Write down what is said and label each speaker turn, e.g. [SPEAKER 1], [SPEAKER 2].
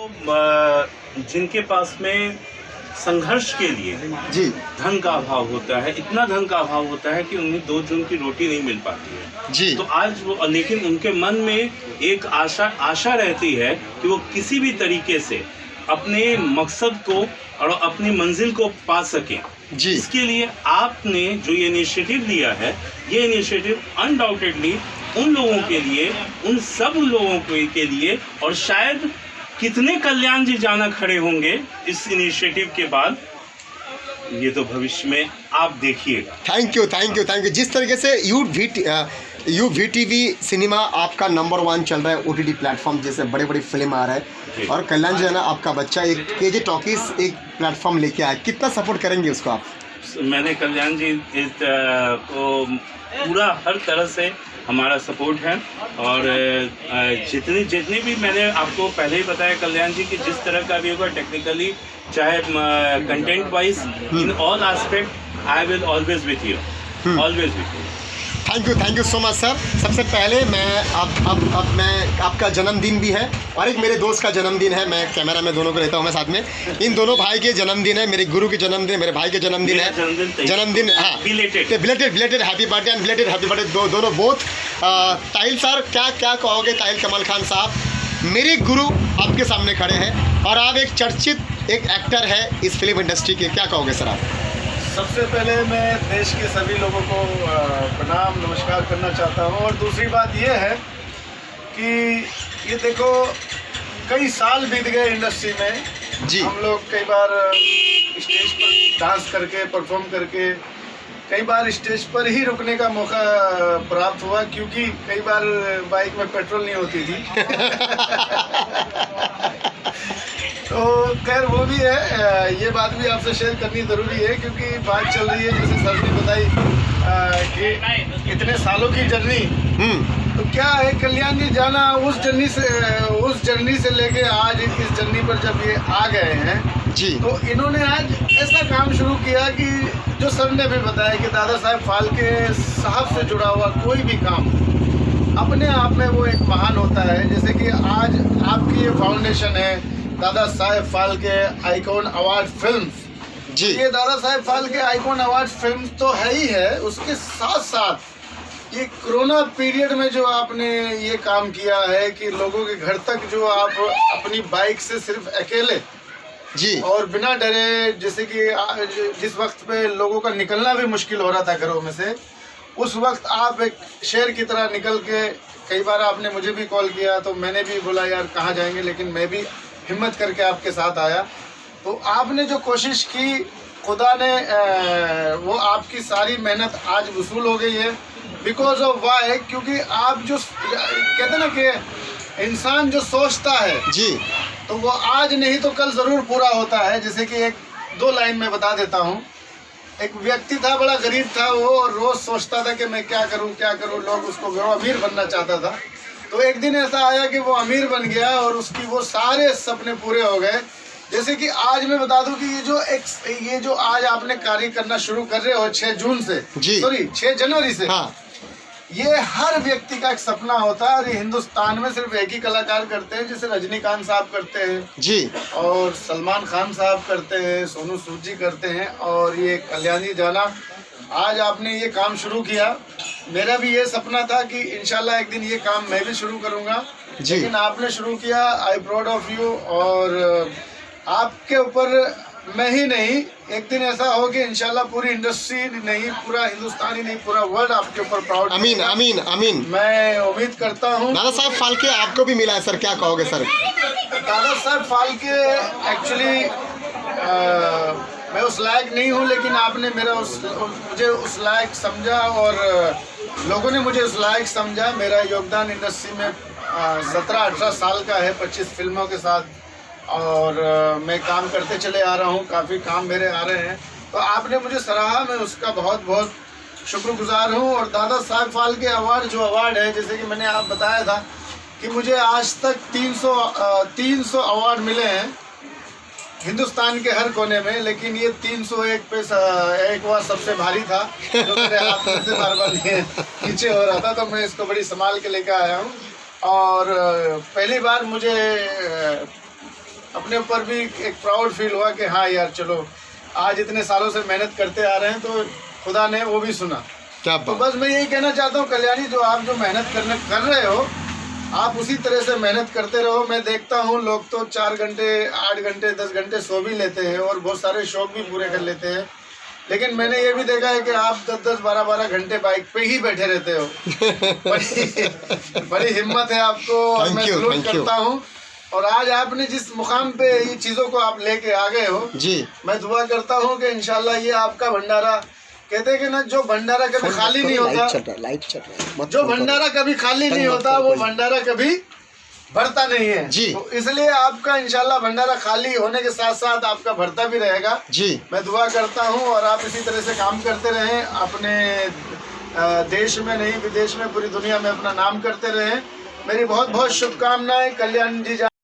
[SPEAKER 1] जिनके पास में संघर्ष के लिए
[SPEAKER 2] जी
[SPEAKER 1] धन का अभाव होता है, इतना धन का अभाव होता है कि उन्हें 2 जून की रोटी नहीं मिल पाती है
[SPEAKER 2] जी
[SPEAKER 1] तो आज वो, लेकिन उनके मन में एक आशा रहती है कि वो किसी भी तरीके से अपने मकसद को और अपनी मंजिल को पा सकें।
[SPEAKER 2] जी
[SPEAKER 1] इसके लिए आपने जो ये इनिशिएटिव लिया है, ये इनिशिएटिव अनडाउटेडली उन लोगों के लिए, उन सब लोगों के लिए, और शायद कितने कल्याण जी जाना खड़े होंगे इस इनिशिएटिव के बाद, ये तो भविष्य में आप देखिएगा।
[SPEAKER 2] Thank you thank you thank you. जिस तरीके से यू VTV सिनेमा आपका नंबर 1 चल रहा है, OTT प्लेटफॉर्म जैसे बड़े बड़ी फिल्म आ रहा है, और कल्याण जी है ना आपका बच्चा एक KJ टॉकीज एक प्लेटफॉर्म लेके आया, कितना सपोर्ट करेंगे उसको आप?
[SPEAKER 1] मैंने कल्याण जी को पूरा हर तरह से हमारा सपोर्ट है, और जितनी भी मैंने आपको पहले ही बताया कल्याण जी कि जिस तरह का भी होगा टेक्निकली चाहे content wise, in all aspect I will always with you, always with you.
[SPEAKER 2] Thank you so much sir. सबसे पहले मैं अब मैं आपका जन्मदिन भी है और एक मेरे दोस्त का जन्मदिन है, मैं कैमरा में दोनों को रहता हूँ मैं साथ में। इन दोनों भाई के जन्मदिन है, मेरे गुरु के जन्मदिन है, मेरे भाई के जन्मदिन है, जन्मदिन हाँ belated happy birthday and belated happy birthday दोनों बोथ। ताहिल सर क्या कहोगे? ताहिल कमाल खान साहब मेरे गुरु आपके सामने खड़े हैं और आप एक चर्चित एक एक्टर है इस फिल्म इंडस्ट्री के, क्या कहोगे सर आप?
[SPEAKER 3] सबसे पहले मैं देश के सभी लोगों को प्रणाम नमस्कार करना चाहता हूँ, और दूसरी बात ये है कि ये देखो कई साल बीत गए इंडस्ट्री में
[SPEAKER 2] जी।
[SPEAKER 3] हम लोग कई बार स्टेज पर डांस करके परफॉर्म करके कई बार स्टेज पर ही रुकने का मौका प्राप्त हुआ, क्योंकि कई बार बाइक में पेट्रोल नहीं होती थी तो खैर वो भी है, ये बात भी आपसे शेयर करनी ज़रूरी है क्योंकि बात चल रही है जैसे सर ने बताई कि इतने सालों की जर्नी, तो क्या है कल्याण जी जाना उस जर्नी से लेके आज इस जर्नी पर जब ये आ गए हैं
[SPEAKER 2] जी,
[SPEAKER 3] तो इन्होंने आज ऐसा काम शुरू किया कि जो सर ने भी बताया कि दादा साहब फाल्के साहब से जुड़ा हुआ कोई भी काम अपने आप में वो एक महान होता है। जैसे कि आज आपकी ये फाउंडेशन है Dada Saheb Phalke icon award films
[SPEAKER 2] जी।
[SPEAKER 3] ये Dada Saheb Phalke icon award film तो है ही है, उसके साथ साथ ये कोरोना पीरियड में जो आपने ये काम किया है कि लोगों के घर तक जो आप अपनी बाइक से सिर्फ अकेले
[SPEAKER 2] जी
[SPEAKER 3] और बिना डरे, जैसे कि जिस वक्त पे लोगों का निकलना भी मुश्किल हो रहा था घरों में से, उस वक्त आप एक शेर की तरह निकल के, कई बार आपने मुझे भी कॉल किया तो मैंने भी बोला यार कहाँ जाएंगे, लेकिन मैं भी हिम्मत करके आपके साथ आया। तो आपने जो कोशिश की खुदा ने वो आपकी सारी मेहनत आज वसूल हो गई है, बिकॉज ऑफ वाई, क्योंकि आप जो कहते ना कि इंसान जो सोचता है
[SPEAKER 2] जी
[SPEAKER 3] तो वो आज नहीं तो कल ज़रूर पूरा होता है। जैसे कि 1-2 लाइन में बता देता हूँ। एक व्यक्ति था, बड़ा गरीब था वो, और रोज़ सोचता था कि मैं क्या करूँ, लोग उसको अमीर बनना चाहता था। तो एक दिन ऐसा आया कि वो अमीर बन गया और उसकी वो सारे सपने पूरे हो गए। जैसे कि आज मैं बता दूं कि ये जो आज आपने कार्य करना शुरू कर रहे हो 6 जून से, सॉरी 6 जनवरी से,
[SPEAKER 2] हाँ।
[SPEAKER 3] ये हर व्यक्ति का एक सपना होता है, और ये हिंदुस्तान में सिर्फ एक ही कलाकार करते हैं, जैसे रजनीकांत साहब करते हैं
[SPEAKER 2] जी, और
[SPEAKER 3] सलमान खान साहब करते हैं, सोनू सूद जी करते हैं, और ये कल्याण जी जाना आज आपने ये काम शुरू किया। मेरा भी ये सपना था कि इंशाल्लाह एक दिन ये काम मैं भी शुरू करूंगा, लेकिन आपने शुरू किया। आई प्राउड ऑफ यू, और आपके ऊपर मैं ही नहीं, एक दिन ऐसा हो कि इंशाल्लाह पूरी इंडस्ट्री नहीं, पूरा हिंदुस्तान ही नहीं, पूरा वर्ल्ड आपके ऊपर प्राउड।
[SPEAKER 2] आमीन आमीन आमीन।
[SPEAKER 3] मैं उम्मीद करता हूँ।
[SPEAKER 2] दादा साहब फाल्के आपको भी मिला है सर, क्या कहोगे सर?
[SPEAKER 3] दादा साहब फाल्के एक्चुअली मैं उस लायक नहीं हूँ, लेकिन आपने मुझे उस लायक समझा, और लोगों ने मुझे उस लायक समझा। मेरा योगदान इंडस्ट्री में 17-18 साल का है, 25 फिल्मों के साथ, और मैं काम करते चले आ रहा हूँ, काफ़ी काम मेरे आ रहे हैं। तो आपने मुझे सराहा, मैं उसका बहुत बहुत शुक्रगुजार हूँ। और दादा साहब फाल्के अवार्ड जो अवार्ड है, जैसे कि मैंने आप बताया था कि मुझे आज तक 300 अवार्ड मिले हैं हिंदुस्तान के हर कोने में, लेकिन ये 301 पे एक बार सबसे भारी था जो मेरे हाथ में से बार बार नीचे हो रहा था, तो मैं इसको बड़ी संभाल के लेकर आया हूँ। और पहली बार मुझे अपने ऊपर भी एक प्राउड फील हुआ कि हाँ यार चलो आज इतने सालों से मेहनत करते आ रहे हैं तो खुदा ने वो भी सुना।
[SPEAKER 2] क्या
[SPEAKER 3] तो
[SPEAKER 2] बात।
[SPEAKER 3] बस मैं यही कहना चाहता हूँ कल्याणी, जो आप जो मेहनत कर रहे हो आप उसी तरह से मेहनत करते रहो। मैं देखता हूँ लोग तो 4 घंटे 8 घंटे 10 घंटे सो भी लेते हैं और बहुत सारे शौक भी पूरे कर लेते हैं, लेकिन मैंने ये भी देखा है कि आप 10-10 12-12 घंटे बाइक पे ही बैठे रहते हो। बड़ी हिम्मत है आपको और मैं सलूट करता हूँ। और आज आपने जिस मुकाम पे ये चीज़ों को आप लेके आ गए हो
[SPEAKER 2] जी,
[SPEAKER 3] मैं दुआ करता हूँ कि इंशाल्लाह ये आपका भंडारा, कहते हैं कि ना जो भंडारा कभी खाली नहीं होता,
[SPEAKER 2] लाइट चल रहा है,
[SPEAKER 3] जो भंडारा कभी खाली नहीं होता वो भंडारा कभी भरता नहीं है
[SPEAKER 2] जी।
[SPEAKER 3] तो इसलिए आपका इंशाल्लाह भंडारा खाली होने के साथ साथ आपका भरता भी रहेगा
[SPEAKER 2] जी।
[SPEAKER 3] मैं दुआ करता हूँ और आप इसी तरह से काम करते रहें, अपने देश में नहीं विदेश में पूरी दुनिया में अपना नाम करते रहें। मेरी बहुत बहुत शुभकामनाएं। कल्याण जी